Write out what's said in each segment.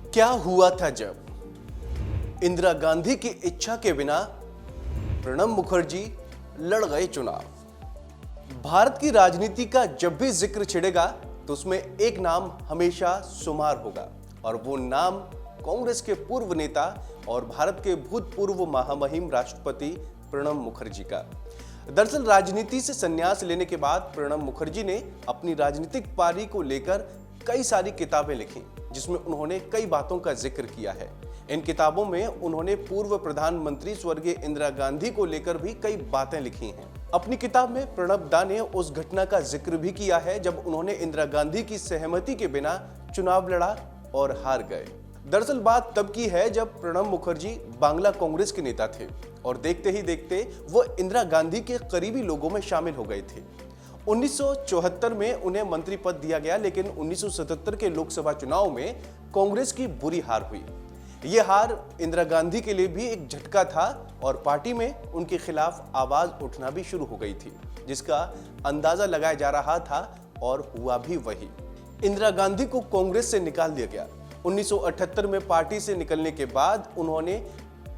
क्या हुआ था जब इंदिरा गांधी की इच्छा के बिना प्रणब मुखर्जी लड़ गए चुनाव। भारत की राजनीति का जब भी जिक्र छिड़ेगा तो उसमें एक नाम हमेशा शुमार होगा और वो नाम कांग्रेस के पूर्व नेता और भारत के भूतपूर्व महामहिम राष्ट्रपति प्रणब मुखर्जी का। दरअसल राजनीति से संन्यास लेने के बाद प्रणब मुखर्जी ने अपनी राजनीतिक पारी को लेकर कई सारी किताबें लिखी जिसमें उन्होंने कई बातों का जिक्र किया है। इन किताबों में उन्होंने पूर्व प्रधानमंत्री स्वर्गीय इंदिरा गांधी को लेकर भी कई बातें लिखी हैं। अपनी किताब में प्रणब दा ने उस घटना का जिक्र भी किया है जब उन्होंने इंदिरा गांधी की सहमति के बिना चुनाव लड़ा और हार गए। दरअसल बात तब की है जब प्रणब मुखर्जी बांग्ला कांग्रेस के नेता थे और देखते ही देखते वो इंदिरा गांधी के करीबी लोगों में शामिल हो गए थे। 1974 में उन्हें मंत्री पद दिया गया, लेकिन 1977 के लोकसभा चुनाव में कांग्रेस की बुरी हार हुई। यह हार इंदिरा गांधी के लिए भी एक झटका था और पार्टी में उनके खिलाफ आवाज उठना भी शुरू हो गई थी, जिसका अंदाजा लगाया जा रहा था और हुआ भी वही। इंदिरा गांधी को कांग्रेस से निकाल दिया गया। 1978 में पार्टी से निकलने के बाद उन्होंने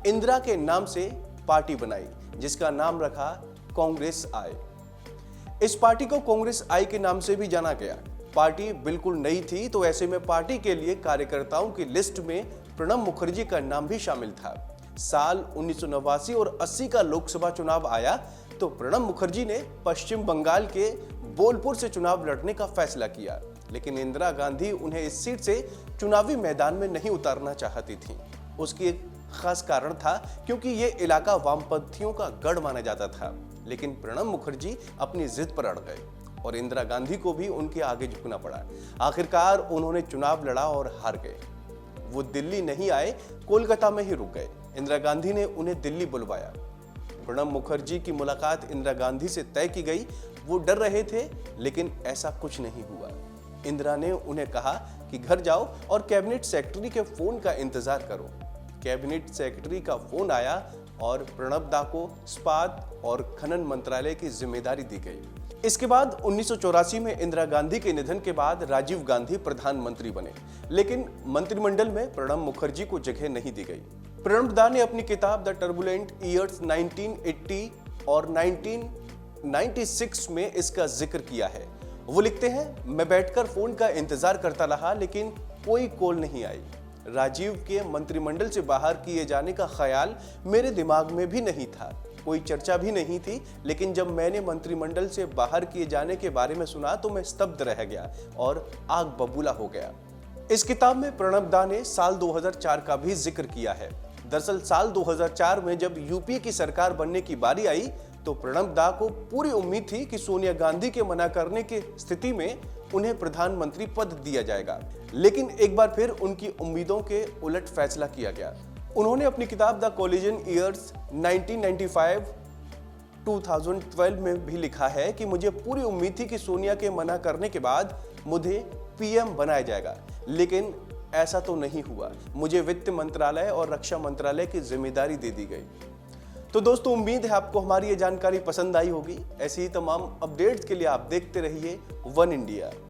इंदिरा के नाम से पार्टी बनाई जिसका नाम रखा कांग्रेस आई। इस पार्टी को कांग्रेस आई के नाम से भी जाना गया। पार्टी बिल्कुल नई थी तो ऐसे में पार्टी के लिए कार्यकर्ताओं की लिस्ट में प्रणब मुखर्जी का नाम भी शामिल था। साल 1989 और 80 का लोकसभा चुनाव आया तो प्रणब मुखर्जी ने पश्चिम बंगाल के बोलपुर से चुनाव लड़ने का फैसला किया, लेकिन इंदिरा गांधी उन्हें इस सीट से चुनावी मैदान में नहीं उतारना चाहती थी। उसकी एक खास कारण था क्योंकि ये इलाका वामपंथियों का गढ़ माना जाता था, लेकिन प्रणब मुखर्जी अपनी जिद पर अड़ गए और इंदिरा गांधी को भी उनके आगे झुकना पड़ा। आखिरकार उन्होंने चुनाव लड़ा और हार गए। वो दिल्ली नहीं आए, कोलकाता में ही रुक गए। इंदिरा गांधी ने उन्हें दिल्ली बुलवाया। प्रणब मुखर्जी की मुलाकात इंदिरा गांधी से तय की गई। वो डर रहे थे, लेकिन ऐसा कुछ नहीं हुआ। इंदिरा ने उन्हें कहा कि घर जाओ और कैबिनेट सेक्रेटरी के फोन का इंतजार करो। कैबिनेट सेक्रेटरी का फोन आया और प्रणब दा को इस्पात और खनन मंत्रालय की जिम्मेदारी दी गई। इसके बाद 1984 में इंदिरा गांधी के निधन के बाद राजीव गांधी प्रधानमंत्री बने, लेकिन मंत्रिमंडल में प्रणब मुखर्जी को जगह नहीं दी गई। प्रणब दा ने अपनी किताब द टर्बुलेंट ईयर्स 1980 और 1996 में इसका जिक्र किया है। वो लिखते हैं, मैं बैठकर फोन का इंतजार करता रहा लेकिन कोई कॉल नहीं आई। राजीव के मंत्रिमंडल से बाहर किए जाने का ख्याल मेरे दिमाग में भी नहीं था। कोई चर्चा भी नहीं थी, लेकिन जब मैंने मंत्रिमंडल से बाहर किए जाने के बारे में सुना तो मैं स्तब्ध रह गया और आग बबूला हो गया। इस किताब में प्रणब दा ने साल 2004 का भी जिक्र किया है। दरअसल साल 2004 में जब यूपीए की सरकार बनने की बारी आई तो प्रणब दा को पूरी उम्मीद थी कि सोनिया गांधी के मना करने की स्थिति में उन्हें प्रधानमंत्री पद दिया जाएगा, लेकिन एक बार फिर उनकी उम्मीदों के उलट फैसला किया गया। उन्होंने अपनी किताब द कोलिजन ईयर्स 1995-2012 में भी लिखा है कि मुझे पूरी उम्मीद थी कि सोनिया के मना करने के बाद मुझे पीएम बनाया जाएगा, लेकिन ऐसा तो नहीं हुआ। मुझे वित्त मंत्रालय और रक्षा मंत्रालय की जिम्मेदारी दे दी गई। तो दोस्तों, उम्मीद है आपको हमारी ये जानकारी पसंद आई होगी। ऐसी ही तमाम अपडेट्स के लिए आप देखते रहिए वन इंडिया।